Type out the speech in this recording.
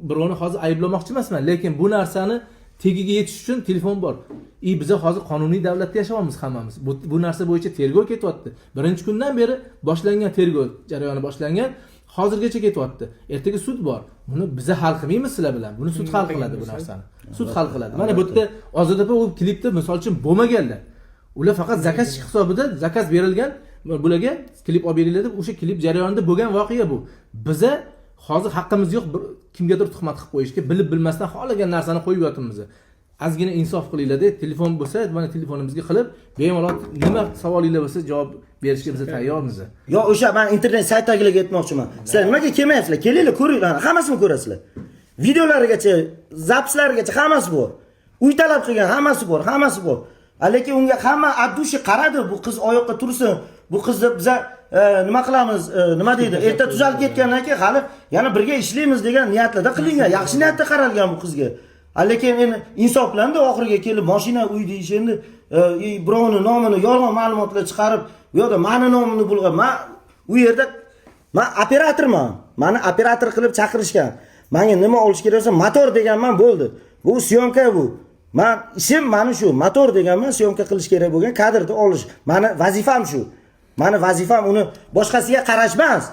birovni hozir ayblamoqchi emasman, lekin bu narsani tegiga yetish uchun telefon bor. Biz hozir qonuniy davlatda yashayapmiz hammamiz. Bu narsa bo'yicha tergov ketyapti. Birinchi kundan beri boshlangan tergov jarayoni boshlangan, hozirgacha ketyapti. Ertaga sud bor. Buni biz hal qilmaymiz sizlar bilan. Buni sud hal qiladi bu narsani. Sud hal qiladi. Mana bu yerda Ozodapa u klipda misol uchun bo'lmaganlar. Ular faqat zakaz hisobida zakaz berilgan, bularga klip olib beriladi deb o'sha klip jarayonida bo'lgan voqea bu. Biza hozir haqqimiz yo'q kimgadir tuhmat qilib qo'yishga, bilib bilmasdan xohlagan narsani qo'yib yotibmiz. Ozgina insof qilinglar-da, telefon bo'lsa, mana telefonimizga qilib, bemalol nima savolinglar bo'lsa javob berishga biz tayyormiz. Yo, o'sha men internet saytdagilarga aytmoqchiman. Sizlar nimaga kelmayapsizlar? Kelinglar, ko'ringlar, hammasini ko'rasizlar. Videolarigacha, zapslarigacha hammasi bor. Uy talab qilgan hammasi bor, hammasi bor. Lekin unga hamma abdushi qaradi, bu qiz oyoqqa tursin, bu qizni biza nima qilamiz, nima deydi, erta tuzalib ketgandan keyin hali yana birga ishlaymiz degan niyatlarda qilingan, yaxshi niyatda qaralgan bu qizga. Lekin endi insof bilan oxiriga kelib mashina uy deyish endi birovning nomini yolg'on ma'lumotlar chiqarib, u yoqda meni nomimni bulg'ab, men u yerda men operatorman. Meni operator qilib chaqirishgan. Menga nima olish kerak bo'lsa, motor deganman, bo'ldi. Bu syomka bu. Men ishim mana shu, motor deganman, syomka qilish kerak bo'lgan, kadrni olish. Meni vazifam shu. Meni vazifam uni boshqasiga qarash emas.